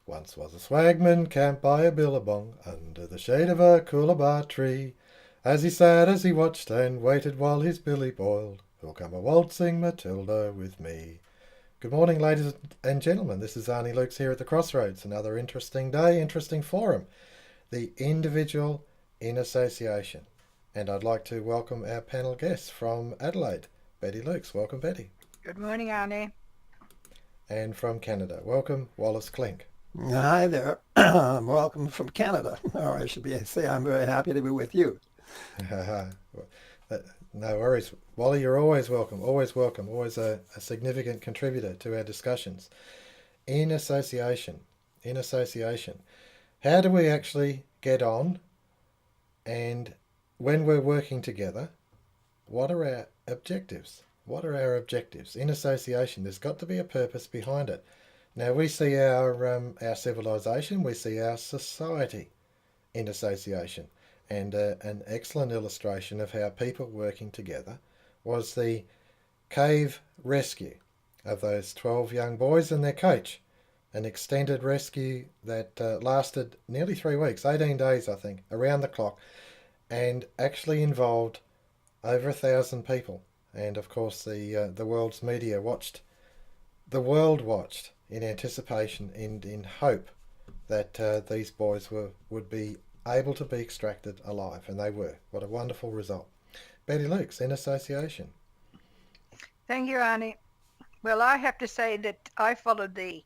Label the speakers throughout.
Speaker 1: Once was a swagman camped by a billabong under the shade of a coolabah tree. As he sat, as he watched and waited while his billy boiled, will come a waltzing Matilda with me. Good morning, ladies and gentlemen. This is Arnie Lukes here at the Crossroads. Another interesting day, interesting forum. The individual in association. And I'd like to welcome our panel guests from Adelaide. Betty Lukes. Welcome, Betty.
Speaker 2: Good morning, Arnie.
Speaker 1: And from Canada. Welcome, Wallace Klinck.
Speaker 3: Hi there. Welcome from Canada. Or I should say I'm very happy to be with you.
Speaker 1: No worries. Wally, you're always welcome, always a significant contributor to our discussions. In association, how do we actually get on? And when we're working together, what are our objectives? What are our objectives? In association, there's got to be a purpose behind it. Now we see our civilization, we see our society in association. And an excellent illustration of how people working together was the cave rescue of those 12 young boys and their coach. An extended rescue that lasted nearly 3 weeks, 18 days, I think, around the clock, and actually involved over 1,000 people. And of course, the world's media watched. The world watched in anticipation and in hope that these boys would be able to be extracted alive, and they were. What a wonderful result. Betty Lukes, in association.
Speaker 2: Thank you, Arnie. Well, I have to say that I followed the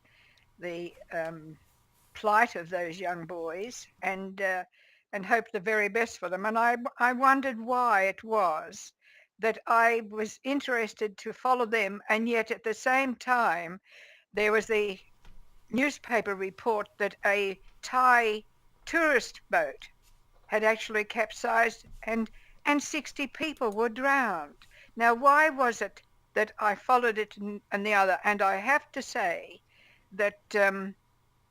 Speaker 2: plight of those young boys and hoped the very best for them. And I wondered why it was that I was interested to follow them, and yet at the same time there was the newspaper report that a Thai tourist boat had actually capsized and 60 people were drowned. Now, why was it that I followed it and the other? And I have to say that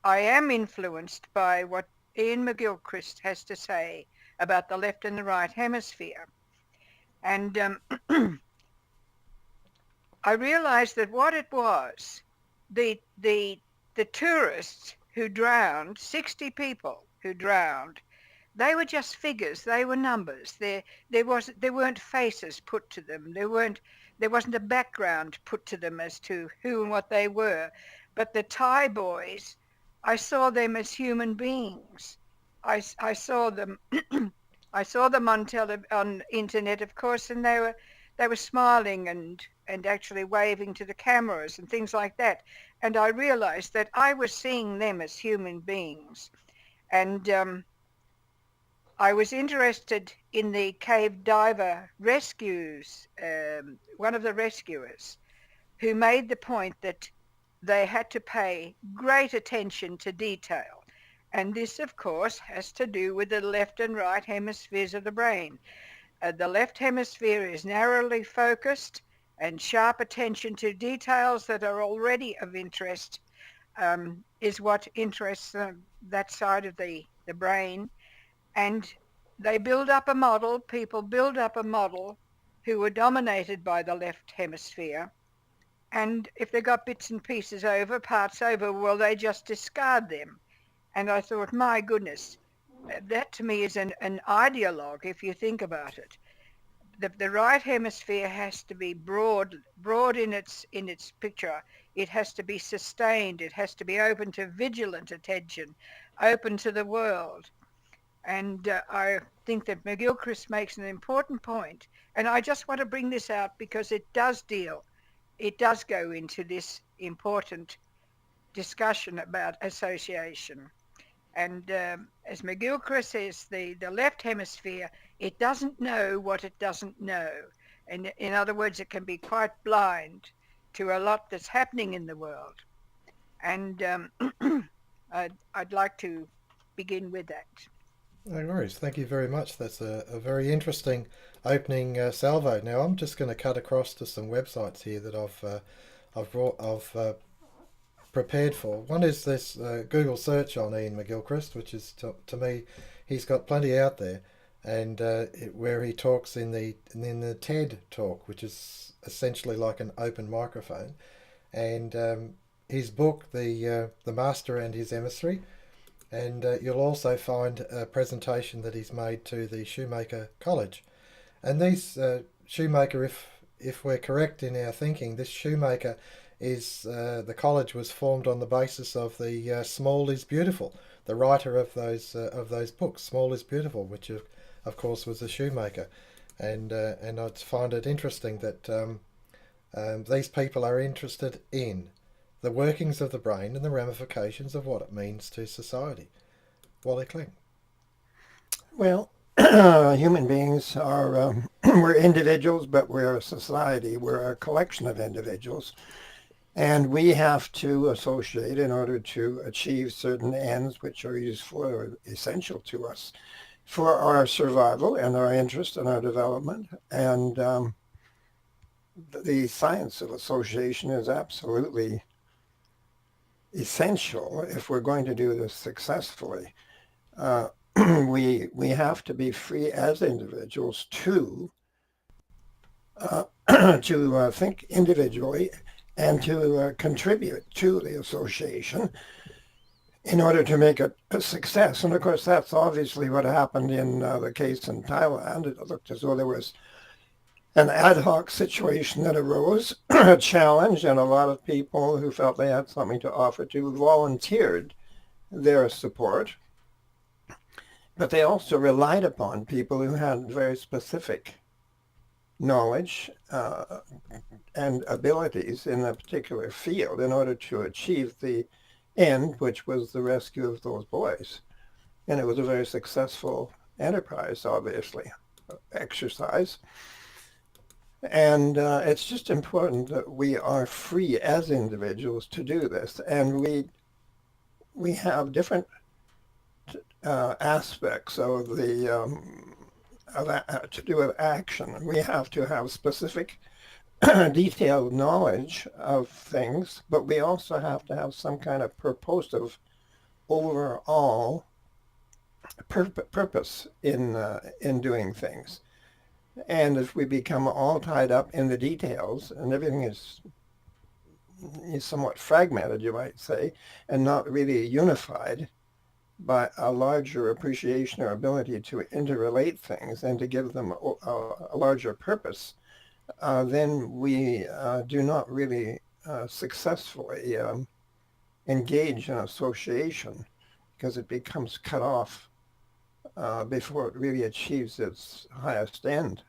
Speaker 2: I am influenced by what Ian McGilchrist has to say about the left and the right hemisphere. And I realized that what it was, the tourists who drowned, 60 people who drowned, they were just figures. They were numbers. There weren't faces put to them. There wasn't a background put to them as to who and what they were. But the Thai boys, I saw them as human beings. I saw them. I saw them on internet, of course, and they were smiling and actually waving to the cameras and things like that. And I realized that I was seeing them as human beings. And I was interested in the cave diver rescues, one of the rescuers, who made the point that they had to pay great attention to detail. And this, of course, has to do with the left and right hemispheres of the brain. The left hemisphere is narrowly focused, and sharp attention to details that are already of interest is what interests that side of the brain. And they build up a model, people build up a model who were dominated by the left hemisphere. And if they got bits and pieces over, parts over, well, they just discard them. And I thought, my goodness, that to me is an ideologue if you think about it. The right hemisphere has to be broad in its picture. It has to be sustained. It has to be open to vigilant attention, open to the world. And I think that McGilchrist makes an important point. And I just want to bring this out because it does go into this important discussion about association. And as McGilchrist says, the left hemisphere, it doesn't know what it doesn't know. And in other words, it can be quite blind to a lot that's happening in the world. And I'd like to begin with that.
Speaker 1: No worries. Thank you very much. That's a very interesting opening salvo. Now I'm just going to cut across to some websites here that I've prepared for. One is this Google search on Ian McGilchrist, which is to me, he's got plenty out there, and where he talks in the TED talk, which is essentially like an open microphone, and his book, The Master and His Emissary, and you'll also find a presentation that he's made to the Shoemaker College. And these Shoemaker, if we're correct in our thinking, this Shoemaker is the college was formed on the basis of the Small is Beautiful, the writer of those books, Small is Beautiful, which of course was a shoemaker, and I find it interesting that these people are interested in the workings of the brain and the ramifications of what it means to society. Wally Klinck.
Speaker 3: Well, human beings are, we're individuals, but we're a society. We're a collection of individuals. And we have to associate in order to achieve certain ends which are useful or essential to us for our survival and our interest and our development. And the science of association is absolutely essential if we're going to do this successfully. We have to be free as individuals to think individually and to contribute to the association in order to make it a success. And of course, that's obviously what happened in the case in Thailand. It looked as though there was an ad hoc situation that arose, a challenge, and a lot of people who felt they had something to offer to volunteered their support. But they also relied upon people who had very specific knowledge and abilities in a particular field in order to achieve the end, which was the rescue of those boys. And it was a very successful enterprise, obviously, exercise. And it's just important that we are free as individuals to do this. And we have different aspects of the to do with action. We have to have specific detailed knowledge of things, but we also have to have some kind of purposive overall purpose in doing things. And if we become all tied up in the details and everything is somewhat fragmented, you might say, and not really unified by a larger appreciation or ability to interrelate things and to give them a larger purpose, then we do not really successfully engage in association, because it becomes cut off before it really achieves its highest end.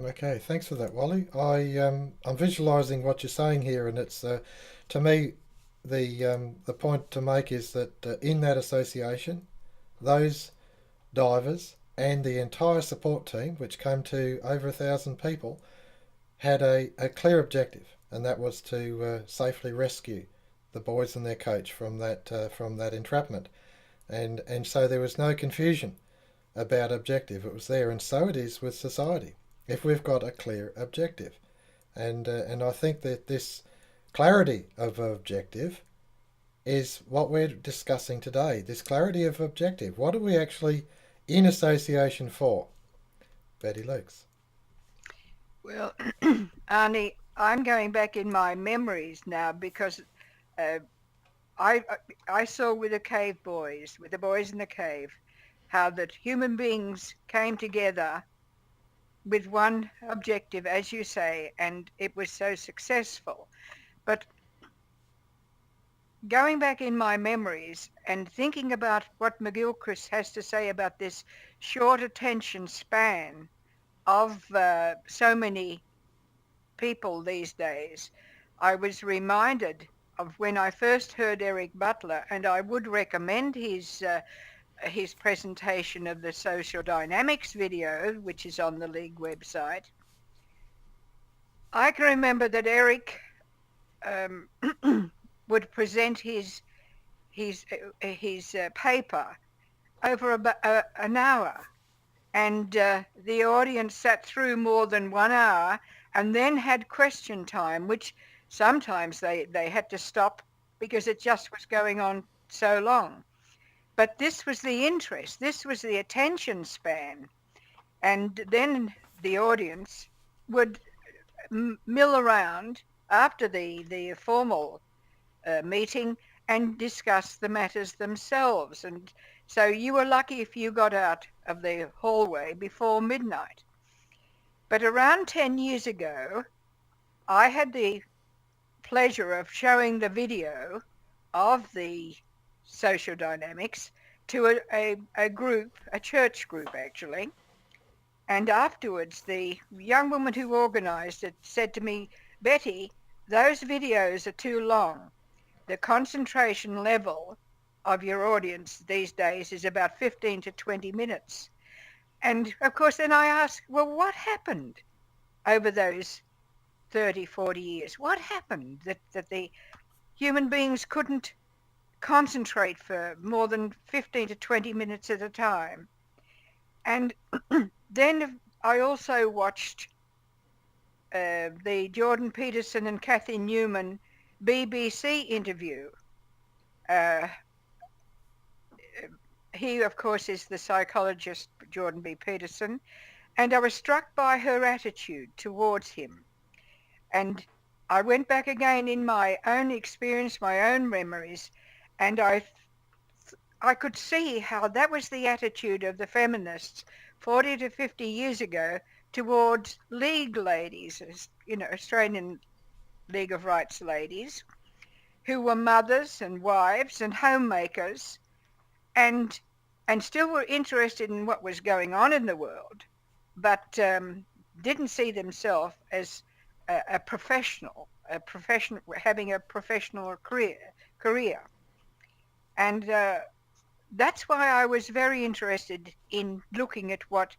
Speaker 1: Okay, thanks for that, Wally. I'm visualising what you're saying here, and it's to me the point to make is that in that association, those divers and the entire support team, which came to over 1,000 people, had a clear objective, and that was to safely rescue the boys and their coach from that entrapment, and so there was no confusion about objective. It was there, and so it is with society. If we've got a clear objective, and I think that this clarity of objective is what we're discussing today. This clarity of objective. What are we actually in association for? Betty Lukes.
Speaker 2: Well, Arnie, I'm going back in my memories now because I saw with the boys in the cave, how that human beings came together with one objective, as you say, and it was so successful. But going back in my memories and thinking about what McGilchrist has to say about this short attention span of so many people these days, I was reminded of when I first heard Eric Butler, and I would recommend his presentation of the social dynamics video, which is on the League website. I can remember that Eric would present his paper over about an hour, and the audience sat through more than 1 hour, and then had question time, which sometimes they had to stop because it just was going on so long. But this was the interest, this was the attention span. And then the audience would mill around after the formal meeting and discuss the matters themselves. And so you were lucky if you got out of the hallway before midnight. But around 10 years ago, I had the pleasure of showing the video of the social dynamics to a group, a church group actually. And afterwards, the young woman who organized it said to me, Betty, those videos are too long. The concentration level of your audience these days is about 15 to 20 minutes. And of course, then I asked, well, what happened over those 30, 40 years? What happened that the human beings couldn't concentrate for more than 15 to 20 minutes at a time? And then I also watched the Jordan Peterson and Kathy Newman BBC interview. He, of course, is the psychologist Jordan B. Peterson, and I was struck by her attitude towards him. And I went back again in my own experience, my own memories, and I could see how that was the attitude of the feminists 40 to 50 years ago towards League ladies, Australian League of Rights ladies, who were mothers and wives and homemakers, and still were interested in what was going on in the world, but didn't see themselves as a professional, having a professional career. And that's why I was very interested in looking at what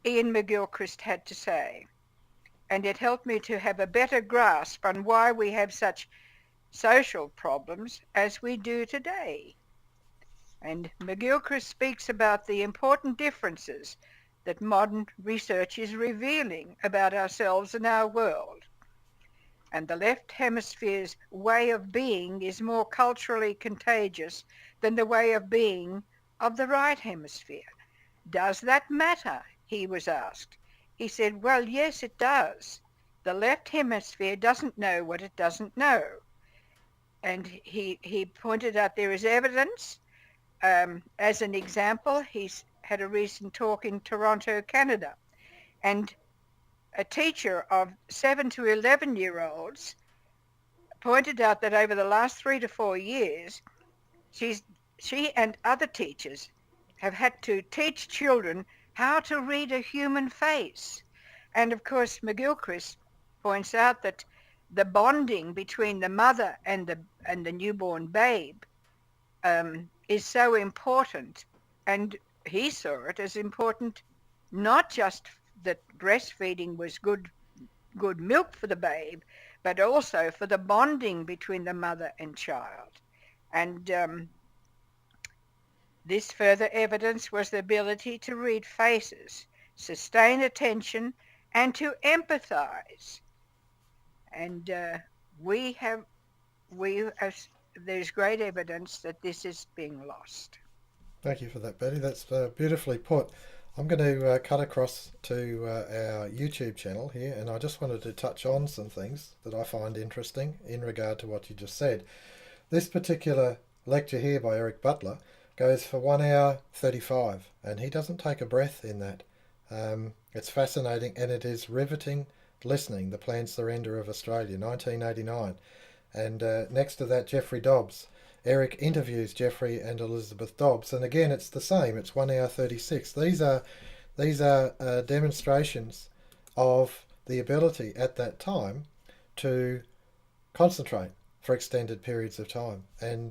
Speaker 2: Ian McGilchrist had to say. And it helped me to have a better grasp on why we have such social problems as we do today. And McGilchrist speaks about the important differences that modern research is revealing about ourselves and our world. And the left hemisphere's way of being is more culturally contagious than the way of being of the right hemisphere. Does that matter? He was asked. He said, well, yes, it does. The left hemisphere doesn't know what it doesn't know. And he pointed out there is evidence. As an example, he's had a recent talk in Toronto, Canada, and a teacher of 7 to 11-year-olds pointed out that over the last 3 to 4 years, she and other teachers have had to teach children how to read a human face. And of course, McGilchrist points out that the bonding between the mother and the newborn babe is so important, and he saw it as important, not just that breastfeeding was good milk for the babe, but also for the bonding between the mother and child. And this further evidence was the ability to read faces, sustain attention, and to empathize. And there's great evidence that this is being lost.
Speaker 1: Thank you for that, Betty. That's beautifully put. I'm going to cut across to our YouTube channel here, and I just wanted to touch on some things that I find interesting in regard to what you just said. This particular lecture here by Eric Butler goes for 1 hour 35, and he doesn't take a breath in that. It's fascinating, and it is riveting listening. The Planned Surrender of Australia, 1989. And next to that, Jeffrey Dobbs. Eric interviews Jeffrey and Elizabeth Dobbs, and again, it's the same. It's 1 hour 36. These are demonstrations of the ability at that time to concentrate for extended periods of time. And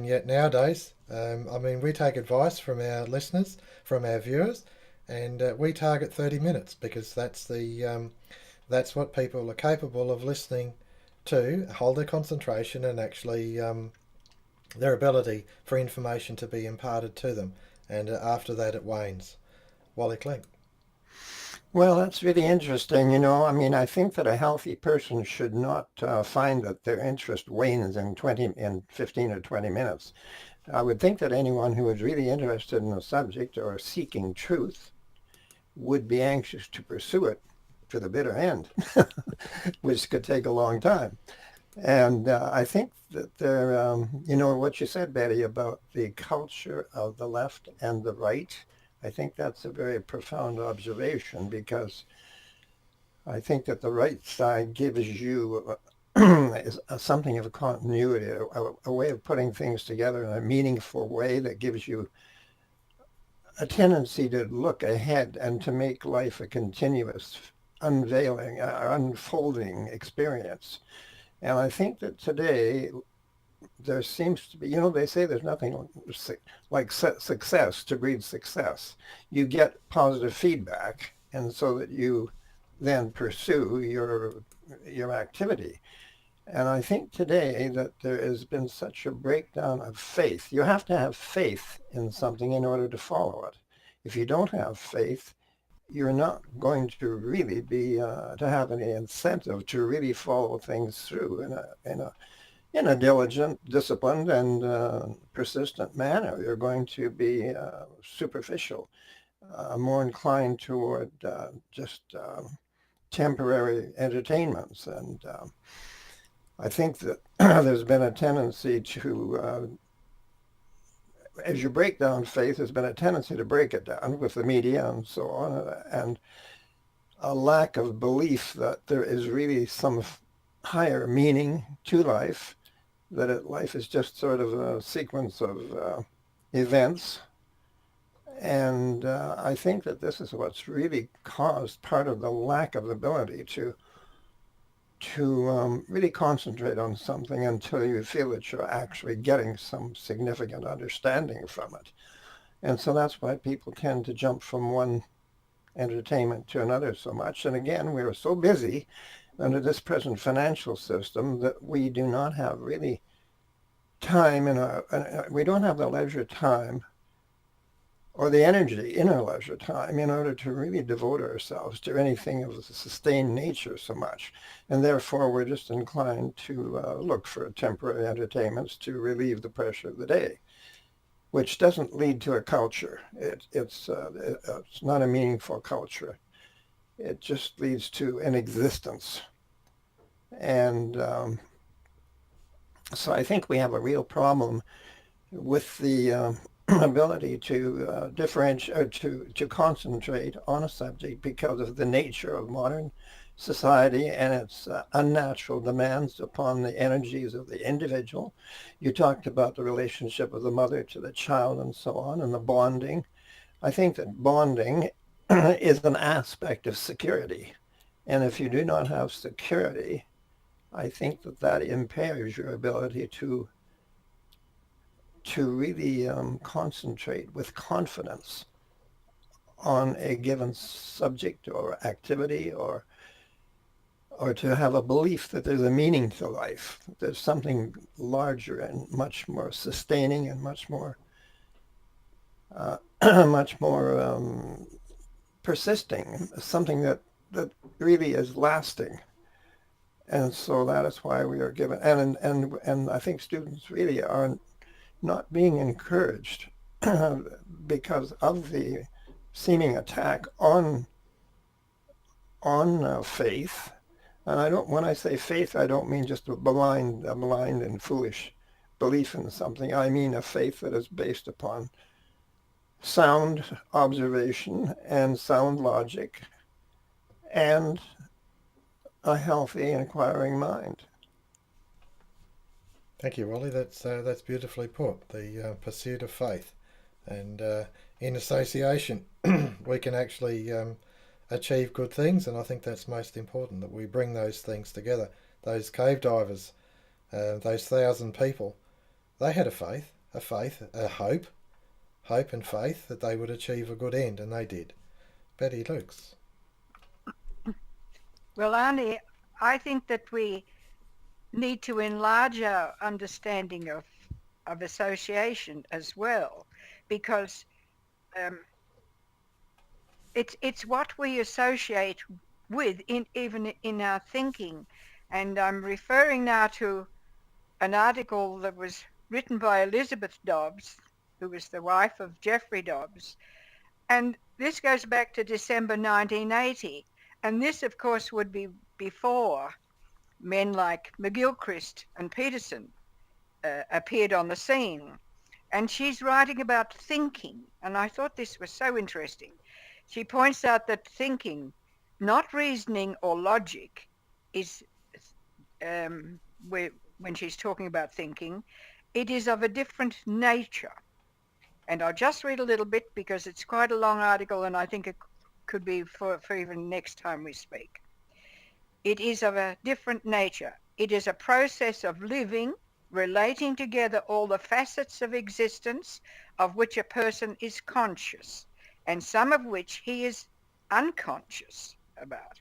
Speaker 1: yet nowadays, we take advice from our listeners, from our viewers, and we target 30 minutes because that's what people are capable of listening to, hold their concentration, and actually their ability for information to be imparted to them. And after that, it wanes. Wally Klinck.
Speaker 3: Well, that's really interesting. I think that a healthy person should not find that their interest wanes in 15 or 20 minutes. I would think that anyone who is really interested in a subject or seeking truth would be anxious to pursue it to the bitter end, which could take a long time. And I think that there, what you said, Betty, about the culture of the left and the right, I think that's a very profound observation, because I think that the right side gives you is something of a continuity, a way of putting things together in a meaningful way that gives you a tendency to look ahead and to make life a continuous unveiling, unfolding experience. And I think that today there seems to be, they say there's nothing like success to breed success. You get positive feedback, and so that you then pursue your activity. And I think today that there has been such a breakdown of faith. You have to have faith in something in order to follow it. If you don't have faith, you're not going to really be to have any incentive to really follow things through in a diligent, disciplined, and persistent manner. You're going to be superficial, more inclined toward just temporary entertainments. And I think that there's been a tendency to, as you break down faith, there's been a tendency to break it down with the media and so on, and a lack of belief that there is really some higher meaning to life, that life is just sort of a sequence of events. And I think that this is what's really caused part of the lack of ability to really concentrate on something until you feel that you're actually getting some significant understanding from it. And so that's why people tend to jump from one entertainment to another so much. And again, we're so busy under this present financial system that we do not have really time we don't have the leisure time or the energy in our leisure time in order to really devote ourselves to anything of a sustained nature so much. And therefore, we're just inclined to look for temporary entertainments to relieve the pressure of the day, which doesn't lead to a culture. It's not a meaningful culture. It just leads to an existence. And so I think we have a real problem with the ability to differentiate, to concentrate on a subject because of the nature of modern society and its unnatural demands upon the energies of the individual. You talked about the relationship of the mother to the child and so on, and the bonding. I think that bonding is an aspect of security. And if you do not have security, I think that impairs your ability to really concentrate with confidence on a given subject or activity, or to have a belief that there's a meaning to life. There's something larger and much more sustaining and much more persisting, something that really is lasting. And so that is why we are given, and I think students really are not being encouraged because of the seeming attack on faith. And when I say faith, I don't mean just a blind and foolish belief in something. I mean a faith that is based upon sound observation and sound logic and a healthy inquiring mind.
Speaker 1: Thank you, Wally. That's beautifully put. The pursuit of faith, and in association, we can actually achieve good things. And I think that's most important, that we bring those things together. Those cave divers, those 1,000 people, they had a faith, a hope and faith that they would achieve a good end, and they did. Betty Lukes.
Speaker 2: Well, Arnie, I think that we need to enlarge our understanding of association as well, because it's what we associate with even in our thinking. And I'm referring now to an article that was written by Elizabeth Dobbs, who was the wife of Jeffrey Dobbs, and this goes back to December 1980. And this, of course, would be before men like McGilchrist and Peterson appeared on the scene. And she's writing about thinking. And I thought this was so interesting. She points out that thinking, not reasoning or logic, is, when she's talking about thinking, it is of a different nature. And I'll just read a little bit because it's quite a long article and I think it could be for even next time we speak. It is of a different nature. It is a process of living, relating together all the facets of existence of which a person is conscious, and some of which he is unconscious about.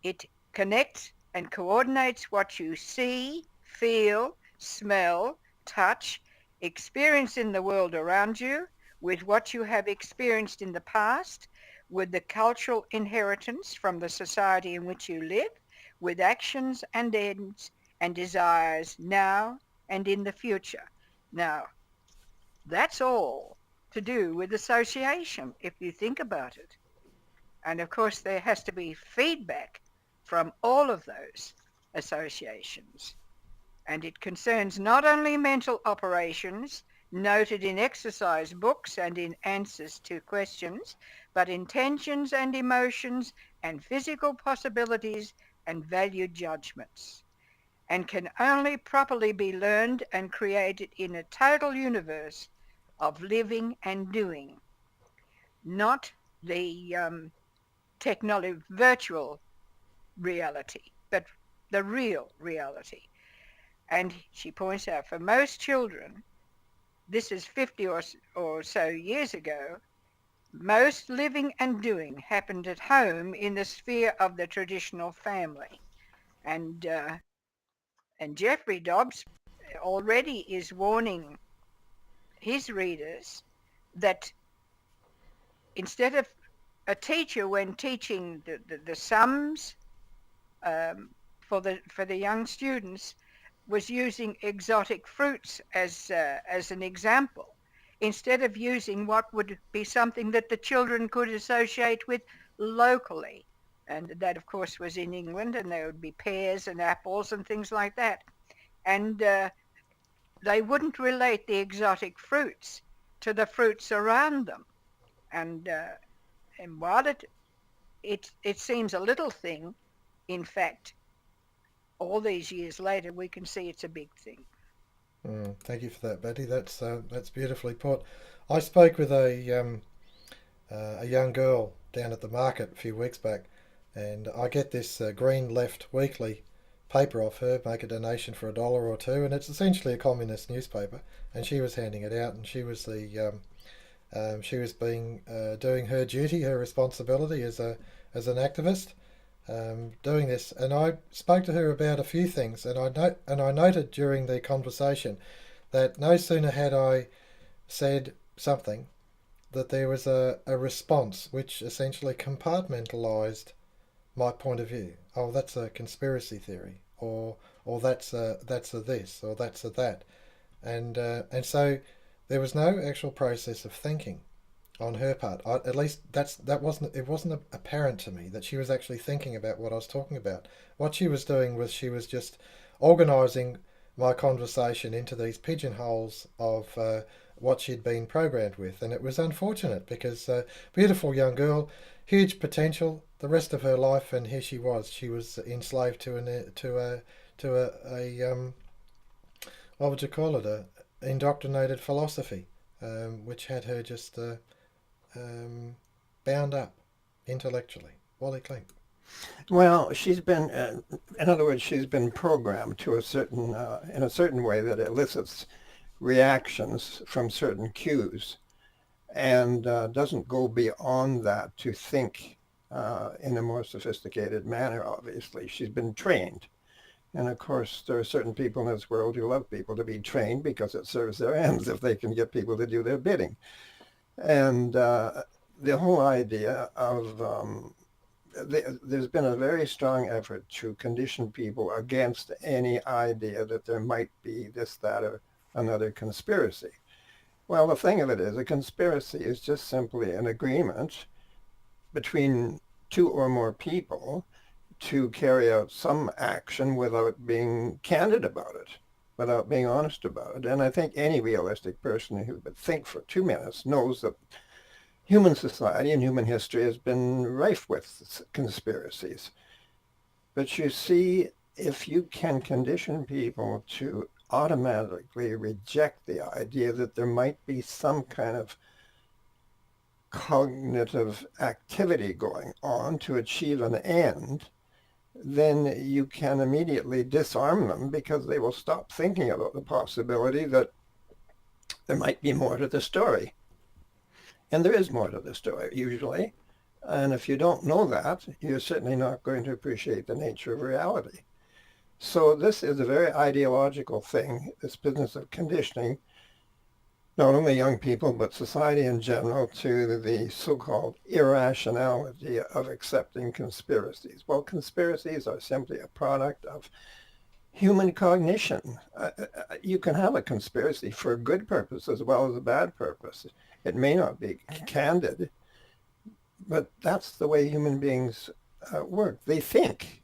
Speaker 2: It connects and coordinates what you see, feel, smell, touch, experience in the world around you with what you have experienced in the past, with the cultural inheritance from the society in which you live, with actions and ends and desires now and in the future. Now, that's all to do with association, if you think about it. And of course, there has to be feedback from all of those associations. And it concerns not only mental operations noted in exercise books and in answers to questions, but intentions and emotions and physical possibilities and value judgments, and can only properly be learned and created in a total universe of living and doing, not the technology, virtual reality, but the real reality. And she points out for most children, this is 50 or so years ago, most living and doing happened at home in the sphere of the traditional family. And Jeffrey Dobbs already is warning his readers that instead of a teacher, when teaching the sums for the young students, was using exotic fruits as an example, instead of using what would be something that the children could associate with locally. And that, of course, was in England, and there would be pears and apples and things like that. And they wouldn't relate the exotic fruits to the fruits around them. And while it seems a little thing, in fact, all these years later, we can see it's a big thing.
Speaker 1: Thank you for that, Betty. That's beautifully put. I spoke with a young girl down at the market a few weeks back, and I get this Green Left Weekly paper off her, make a donation for $1 or $2, and it's essentially a communist newspaper. And she was handing it out, and she was she was doing her duty, her responsibility as an activist, doing this. And I spoke to her about a few things, and I noted during the conversation that no sooner had I said something that there was a response which essentially compartmentalized my point of view. Oh, that's a conspiracy theory, or that's a this, or that's a that, and so there was no actual process of thinking on her part. At least it wasn't apparent to me that she was actually thinking about what I was talking about. What she was doing was she was just organising my conversation into these pigeonholes of what she'd been programmed with, and it was unfortunate because beautiful young girl, huge potential, the rest of her life, and here she was enslaved to a what would you call it, a indoctrinated philosophy, which had her just bound up intellectually. Wally Klinck.
Speaker 3: Well, she's been, in other words, she's been programmed to in a certain way that elicits reactions from certain cues, and doesn't go beyond that to think in a more sophisticated manner. Obviously, she's been trained. And of course, there are certain people in this world who love people to be trained because it serves their ends if they can get people to do their bidding. And the whole idea of there's been a very strong effort to condition people against any idea that there might be this, that, or another conspiracy. Well, the thing of it is, a conspiracy is just simply an agreement between two or more people to carry out some action without being candid about it, without being honest about it. And I think any realistic person who would think for 2 minutes knows that human society and human history has been rife with conspiracies. But you see, if you can condition people to automatically reject the idea that there might be some kind of cognitive activity going on to achieve an end, then you can immediately disarm them, because they will stop thinking about the possibility that there might be more to the story. And there is more to the story, usually. And if you don't know that, you're certainly not going to appreciate the nature of reality. So this is a very ideological thing, this business of conditioning not only young people, but society in general, to the so-called irrationality of accepting conspiracies. Well, conspiracies are simply a product of human cognition. You can have a conspiracy for a good purpose as well as a bad purpose. It may not be candid, but that's the way human beings work. They think.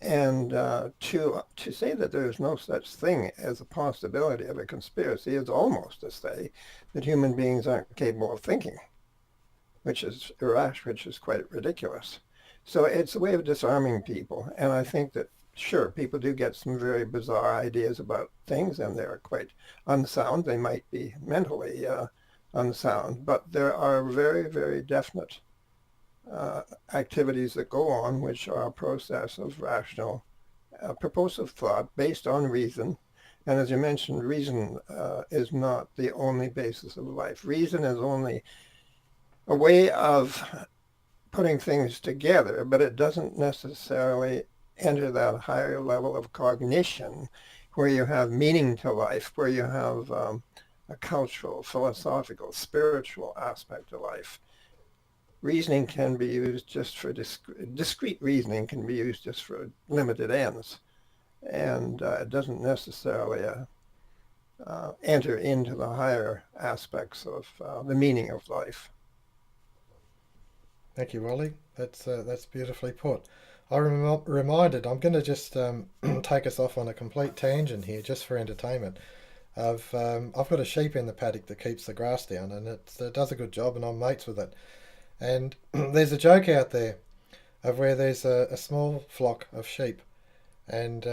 Speaker 3: And to say that there is no such thing as a possibility of a conspiracy is almost to say that human beings aren't capable of thinking, which is irrational, which is quite ridiculous. So it's a way of disarming people. And I think that, sure, people do get some very bizarre ideas about things, and they're quite unsound. They might be mentally unsound, but there are very, very definite activities that go on, which are a process of rational, purposive thought based on reason. And as you mentioned, reason is not the only basis of life. Reason is only a way of putting things together, but it doesn't necessarily enter that higher level of cognition where you have meaning to life, where you have a cultural, philosophical, spiritual aspect to life. Reasoning can be used just for discrete reasoning can be used just for limited ends, and it doesn't necessarily enter into the higher aspects of the meaning of life.
Speaker 1: Thank you, Wally. That's beautifully put. I'm reminded. I'm going to just take us off on a complete tangent here, just for entertainment. I've got a sheep in the paddock that keeps the grass down, and it does a good job, and I'm mates with it. And there's a joke out there of where there's a small flock of sheep, and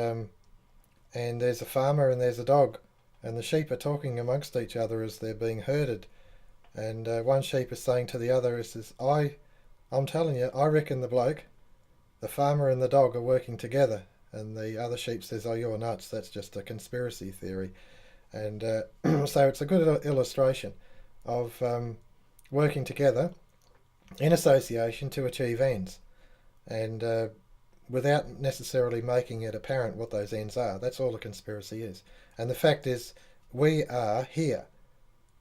Speaker 1: there's a farmer and there's a dog, and the sheep are talking amongst each other as they're being herded, and one sheep is saying to the other, says, I'm telling you, I reckon the farmer and the dog are working together, and the other sheep says, oh, you're nuts, that's just a conspiracy theory. And so it's a good illustration of working together in association to achieve ends, and without necessarily making it apparent what those ends are. That's all a conspiracy is. And the fact is, we are here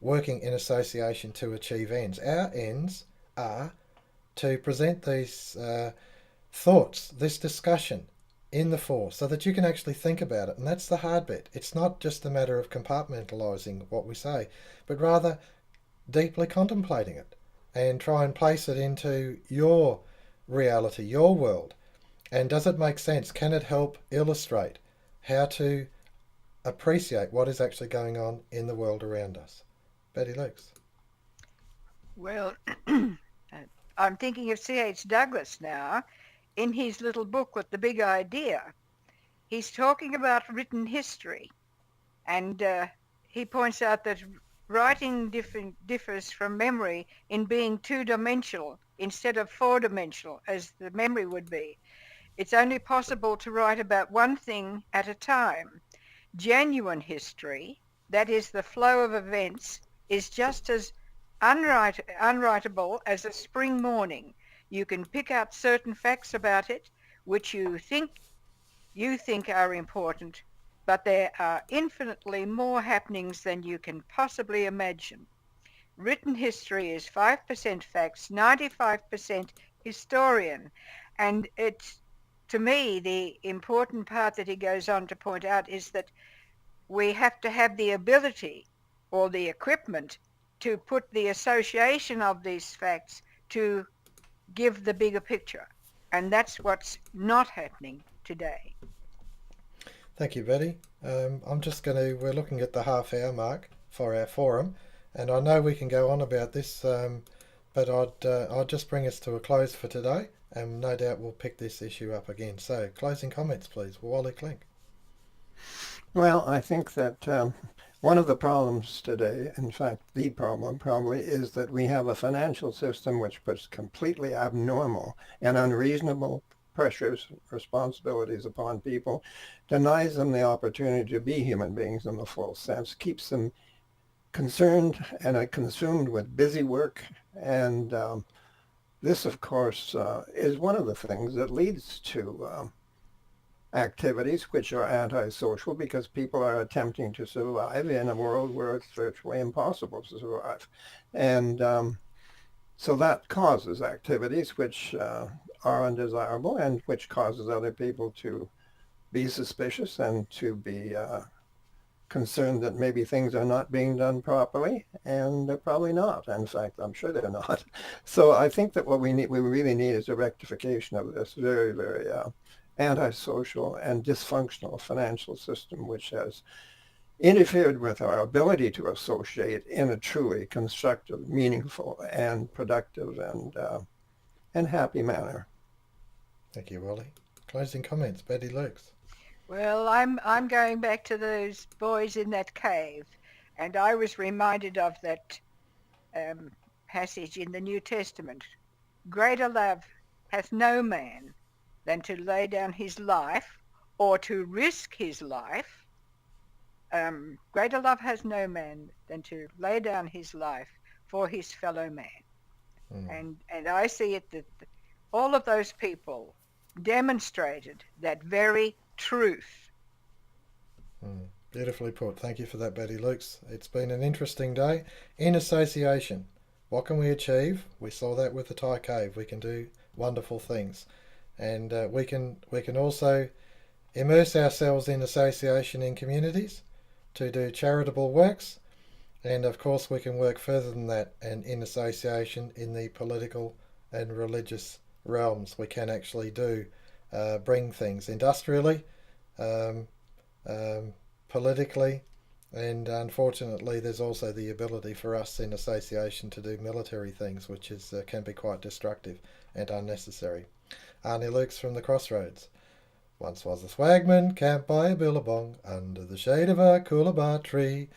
Speaker 1: working in association to achieve ends. Our ends are to present these thoughts, this discussion in the fore, so that you can actually think about it. And that's the hard bit. It's not just a matter of compartmentalising what we say, but rather deeply contemplating it and try and place it into your reality, your world. And does it make sense? Can it help illustrate how to appreciate what is actually going on in the world around us? Betty Lukes.
Speaker 2: Well, I'm thinking of C.H. Douglas now. In his little booklet, The Big Idea, he's talking about written history. And he points out that writing differs from memory in being two-dimensional instead of four-dimensional, as the memory would be. It's only possible to write about one thing at a time. Genuine history, that is the flow of events, is just as unwritable as a spring morning. You can pick out certain facts about it which you think are important, but there are infinitely more happenings than you can possibly imagine. Written history is 5% facts, 95% historian. And it's, to me, the important part that he goes on to point out is that we have to have the ability or the equipment to put the association of these facts to give the bigger picture. And that's what's not happening today.
Speaker 1: Thank you, Betty. We're looking at the half-hour mark for our forum, and I know we can go on about this, but I'd just bring us to a close for today, and no doubt we'll pick this issue up again. So, closing comments, please, Wally Klinck.
Speaker 3: Well, I think that one of the problems today, in fact, the problem probably, is that we have a financial system which puts completely abnormal and unreasonable pressures, responsibilities upon people, denies them the opportunity to be human beings in the full sense, keeps them concerned and consumed with busy work. And this, of course, is one of the things that leads to activities which are antisocial, because people are attempting to survive in a world where it's virtually impossible to survive. And so that causes activities which are undesirable, and which causes other people to be suspicious and to be concerned that maybe things are not being done properly, and they're probably not. In fact, I'm sure they're not. So I think that what we really need is a rectification of this very, very antisocial and dysfunctional financial system, which has interfered with our ability to associate in a truly constructive, meaningful, and productive and happy manner.
Speaker 1: Thank you, Wally. Closing comments, Betty Lukes.
Speaker 2: Well, I'm going back to those boys in that cave, and I was reminded of that passage in the New Testament. Greater love hath no man than to lay down his life, or to risk his life. Greater love has no man than to lay down his life for his fellow man. And I see it that all of those people demonstrated that very truth.
Speaker 1: Beautifully put. Thank you for that, Betty Lukes. It's been an interesting day. In association, what can we achieve? We saw that with the Thai cave. We can do wonderful things. And we can also immerse ourselves in association in communities to do charitable works. And of course we can work further than that, and in association in the political and religious realms. We can actually bring things industrially, politically, and unfortunately there's also the ability for us in association to do military things, which can be quite destructive and unnecessary. Arnie Lukes from the Crossroads. Once was a swagman camped by a billabong under the shade of a coolabah tree.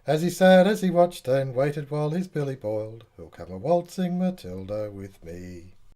Speaker 1: As he sat, as he watched and waited while his billy boiled, who'll come a waltzing Matilda with me?